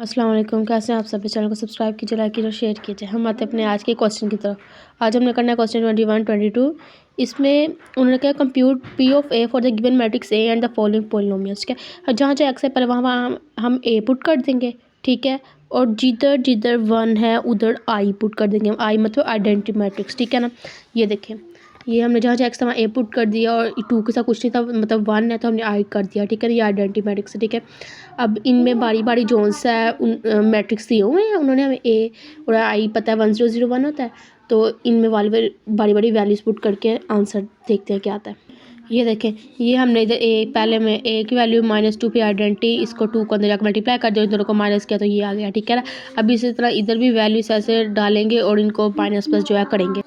अस्सलाम वालेकुम, कैसे हैं आप सभी। चैनल को सब्सक्राइब कीजिए, लाइक कीजिए और शेयर कीजिए। हम आते हैं अपने आज के क्वेश्चन की तरफ। आज हमने करना है क्वेश्चन 21-22। इसमें उन्होंने क्या, compute P of A for the given matrix A and the following polynomials. ठीक है, जहाँ जहाँ एक्स है पहले वहाँ हम ए पुट कर देंगे। ठीक है, और जिधर जिधर वन है उधर आई पुट कर देंगे। आई मतलब आइडेंटिटी मैट्रिक्स। ठीक है ना, ये देखें, ये हमने जहाँ जहाँ एक्स था वहाँ ए पुट कर दिया और टू के साथ कुछ नहीं था, मतलब वन है तो हमने आई कर दिया। ठीक है, ये आइडेंटिटी मैट्रिक्स है। ठीक है, अब इनमें बारी बारी जोन सा है उन मैट्रिक्स दिए हुए हैं उन्होंने हमें ए और आई पता है 1001 होता है, तो इनमें वाली बारी बारी वैल्यूज पुट करके आंसर देखते हैं क्या आता है। ये देखें, ये हमने इधर ए पहले में ए की वैल्यू -2 पे आइडेंटिटी, इसको 2 को अंदर जाकर मल्टीप्लाई कर दिया, इन दोनों को माइनस किया तो ये आ गया। ठीक है ना, अब इसी तरह इधर भी वैल्यूज ऐसे डालेंगे और इनको माइनस प्लस जो है करेंगे।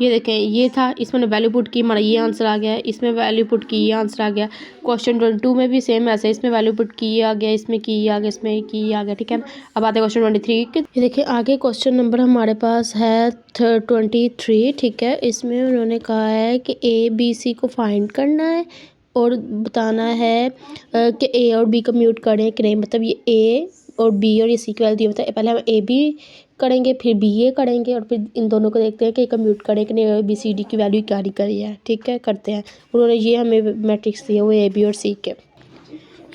ये देखें, ये था, इसमें वैल्यू पुट की, हमारा ये आंसर आ गया। इसमें वैल्यू पुट की, ये आंसर आ गया। क्वेश्चन 22 में भी सेम ऐसे, इसमें वैल्यू पुट की आ गया, इसमें की आ गया, इसमें की आ गया। ठीक है, अब आते हैं क्वेश्चन 23 के। ये देखिए, आगे क्वेश्चन नंबर हमारे पास है 23। ठीक है, इसमें उन्होंने कहा है कि ए बी सी को फाइंड करना है और बताना है कि ए और बी कम्यूट करें कि नहीं। मतलब ये ए और बी और ये सी की वैल्यू दी, मतलब पहले हम ए बी करेंगे फिर बी ए करेंगे और फिर इन दोनों को देखते हैं कि कम्यूट करें कि नहीं, बी सी डी की वैल्यू क्या निकली है। ठीक है, करते हैं। उन्होंने ये हमें मैट्रिक्स दिए हुए ए बी और सी के।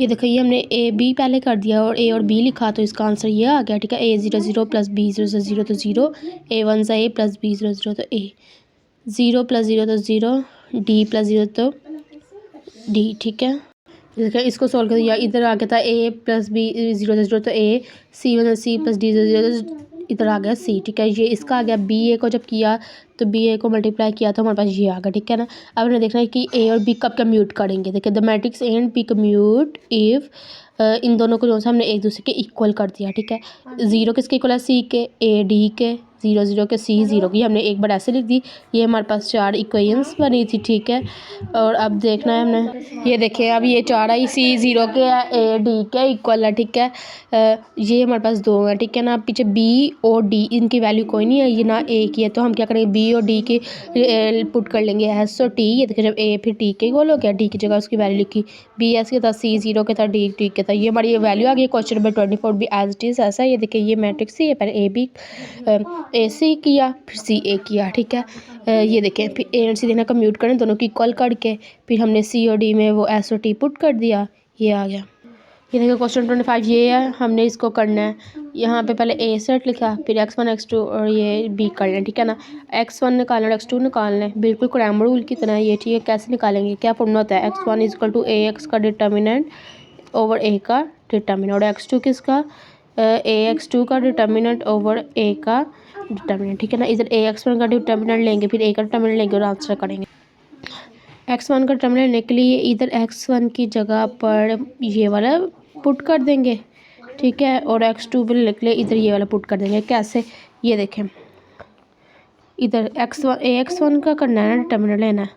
ये देखो, ये हमने ए बी पहले कर दिया और ए और बी लिखा तो इसका आंसर ये आ गया। ठीक है, A00 प्लस B00 तो 0, A1 सा ए प्लस B00 तो ए, 0 प्लस 0 तो 0, D प्लस 0 तो डी। ठीक है, देखिए इसको सॉल्व कर दिया, इधर आ गया था ए प्लस B00 तो ए, C प्लस D00 तो इधर आ गया सी। ठीक है, ये इसका आ गया। बी ए को जब किया तो बी ए को मल्टीप्लाई किया तो हमारे पास ये आ गया। ठीक है ना, अब हमें देखना है कि ए और बी कब कम्यूट करेंगे। देखिए, the matrix A and B commute if, इन दोनों को जो सा हमने एक दूसरे के इक्वल कर दिया। ठीक है, 0 किसके इक्वल है, सी के, ए डी के, 0 के, सी 0 की, हमने एक बार ऐसे लिख दी। ये हमारे पास 4 इक्वेशंस बनी थी। ठीक है, और अब देखना है हमने, ये देखिए, अब ये 4 आई, सी 0 के है, ए डी के इक्वल है। ठीक है, ये हमारे पास 2 है। ठीक है ना, पीछे बी और डी इनकी वैल्यू कोई नहीं है, ये ना ए की है, तो हम क्या करेंगे, बी और डी की पुट कर लेंगे एस और टी। ये देखिए, जब ए फिर टी के इक्वल हो गया, डी की जगह उसकी वैल्यू लिखी, बी एस के था, सी 0 के था, डी टी के था, ये हमारी ये वैल्यू आ गई। क्वेश्चन नंबर 24 भी एज इट इज़ ऐसा। ये देखिए, ये मैट्रिक्स थी, ये पहले ए बी ए सी किया फिर सी ए किया। ठीक है, ये देखें, फिर ए एंड सी देखना कम्यूट करें दोनों की इक्वल करके, फिर हमने सी और डी में वो एस और टी पुट कर दिया, ये आ गया। ये देखिए, क्वेश्चन 25 ये है, हमने इसको करना है। यहाँ पे पहले ए सेट लिखा, फिर x1 x2 और ये बी करना है। ठीक है ना, x1 निकालना और x2 निकालना है, बिल्कुल क्रैमर रूल की तरह। ये ठीक है, कैसे निकालेंगे, क्या फॉर्मूला होता है, x1 equal to A X का डिटर्मिनेंट ओवर ए का डिटर्मिनेंट, और x2 किसका, ए x2 का डिटर्मिनेंट ओवर ए का डिटर्मिनेंट। ठीक है ना, इधर ए x1 का डिटर्मिनेंट लेंगे, फिर ए का डिटर्मिनेंट लेंगे और आंसर करेंगे। x1 का डिटर्मिनेंट लेने के लिए इधर x1 की जगह पर ये वाला पुट कर देंगे। ठीक है, और x2 भी लिख ले, इधर ये वाला पुट कर देंगे। कैसे, ये देखें, इधर x1 का करना है ना, डिटर्मिनेंट लेना है।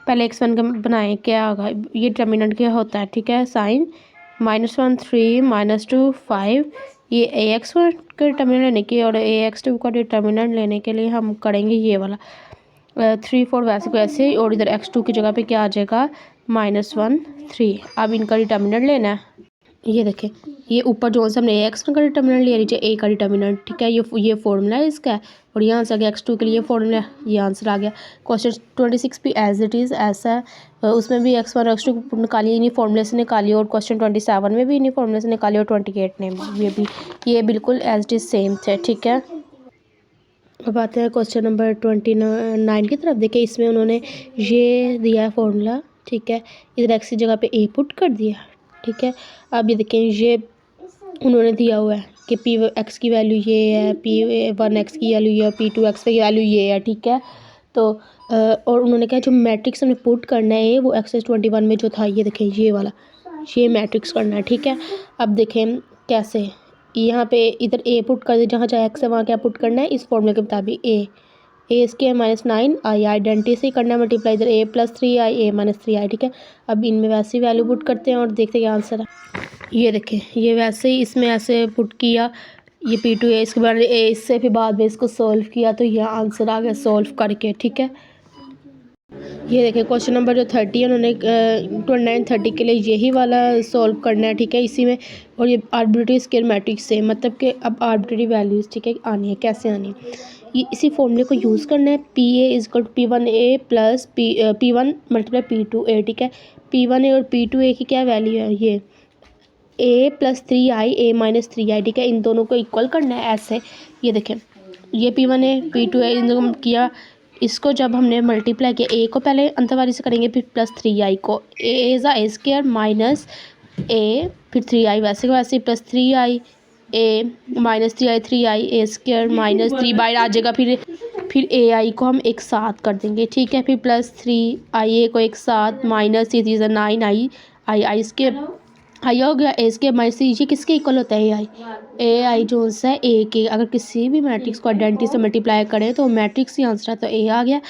पहले x1 का बनाएं, क्या होगा, ये डिटर्मिनेंट क्या होता है। ठीक है, साइन -1 3 -2 5, ये ax1 का डिटर्मिनेंट लेने की और ax2 का डिटर्मिनेंट लेने के लिए हम करेंगे ये वाला 3 4 वैसे को ऐसे, और इधर x2 की जगह पे क्या आ जाएगा, -1 3। अब इनका डिटर्मिनेंट लेना है। ये देखें, ये ऊपर जो से हमने x1 का डिटर्मिनेंट लिया, नीचे a का डिटर्मिनेंट। ठीक है, ये फॉर्मूला है इसका, और ये आंसर आ गया। x2 के लिए फॉर्मूला, ये आंसर आ गया। क्वेश्चन 26 भी एज इट इज़ ऐसा है, उसमें भी x1 और x2 निकालिए, इन्हीं फॉर्मूले से निकालिए, और क्वेश्चन 27 में भी इन्हीं फॉर्मूले से निकालिए, और 28 में भी ये बिल्कुल एज इट इज़ सेम थे। ठीक है, अब आते हैं क्वेश्चन नंबर 29 की तरफ। देखिए, इसमें उन्होंने ये दिया है फॉर्मूला। ठीक है, इधर एक्स की जगह पे ए पुट कर दिया। ठीक है, अब ये देखें, ये उन्होंने दिया हुआ है कि पी एक्स की वैल्यू ये है, P1 एक्स की वैल्यू ये है, P2 एक्स की वैल्यू ये है। ठीक है, तो और उन्होंने कहा जो मैट्रिक्स हमें पुट करना है वो एक्सरसाइज 21 में जो था, ये देखें, ये वाला, ये मैट्रिक्स करना है। ठीक है, अब देखें कैसे, यहाँ पे इधर ए पुट कर दे, जहाँ जहाँ एक्स है वहाँ क्या पुट करना है, इस फॉर्मूले के मुताबिक ए इसके है -9 आई, आइडेंटिटी से करना है मल्टीप्लाई, इधर a + 3 आई, a - 3 आई। ठीक है, अब इनमें वैसे ही वैल्यू पुट करते हैं और देखते हैं क्या आंसर है। ये देखें, ये वैसे ही इसमें ऐसे पुट किया, ये P2 है, इसके बाद ए इससे फिर बाद में इसको सॉल्व किया तो यह आंसर आ गया सॉल्व करके। ठीक है, ये देखिए क्वेश्चन नंबर जो 30 है उन्होंने 29-30 के लिए यही वाला सॉल्व करना है, ठीक है, इसी में। और ये आर्बिट्रेरी स्केयर मैट्रिक्स से मतलब कि अब आर्बिट्रेरी वैल्यूज़, ठीक है, आनी है, कैसे आनी है, ये इसी फॉर्मूले को यूज़ करना है। P A is equal to P1A plus P1 multiply P2A, ठीक है। P1A और P2A की क्या वैल्यू है, ये A plus 3I A minus 3I, ठीक है, इन दोनों को इक्वल करना है ऐसे। ये देखें, ये P1A P2A इन दोनों को किया, इसको जब हमने मल्टीप्लाई किया, ए को पहले अंतर्वाली से करेंगे, फिर प्लस 3I को, ए स्क्वायर माइनस ए, फिर 3I वैसे को वैसे प्लस 3I ए माइनस 3I ए स्क्वायर माइनस 3 बाहर आ जाएगा, फिर AI को हम एक साथ कर देंगे, ठीक है, फिर प्लस 3IA को एक साथ माइनस 9I स्क्वायर आई हो गया, ए स्क्वायर माइनस ये किसके इक्वल होता है, ए आई जो है ए के। अगर किसी भी मैट्रिक्स को आइडेंटिटी से मल्टीप्लाई करें तो मैट्रिक्स ही आंसर है, तो ए आ गया।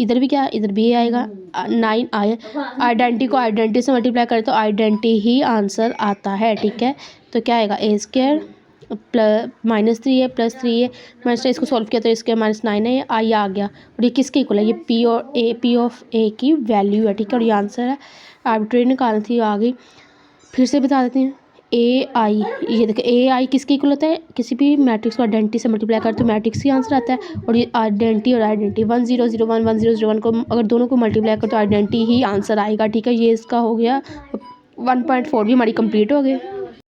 इधर भी क्या, इधर भी ए आएगा, 9 आया। आइडेंटिटी को आइडेंटिटी से मल्टीप्लाई करें तो आइडेंटिटी ही आंसर आता है, ठीक है। तो क्या आएगा, ए स्क्वायर प्लस माइनस 3 है प्लस 3 है माइनस, इसको सॉल्व किया तो इसके माइनस 9 है, आई आ गया। और ये किसके इक्वल है, ये पी ऑफ ए की वैल्यू है, ठीक है, और ये आंसर है। आर्बिट्रेरी निकालनी थी, आ गई। फिर से बता देते हैं, ए आई, ये देखिए ए आई किसके इक्वल होता है, किसी भी मैट्रिक्स को आइडेंटिटी से मल्टीप्लाई कर तो मैट्रिक्स ही आंसर आता है। और ये आइडेंटिटी और आइडेंटिटी 1001 को अगर दोनों को मल्टीप्लाई कर तो आइडेंटिटी ही आंसर आएगा, ठीक है। ये इसका हो गया 1.4 भी हमारी कंप्लीट हो गई।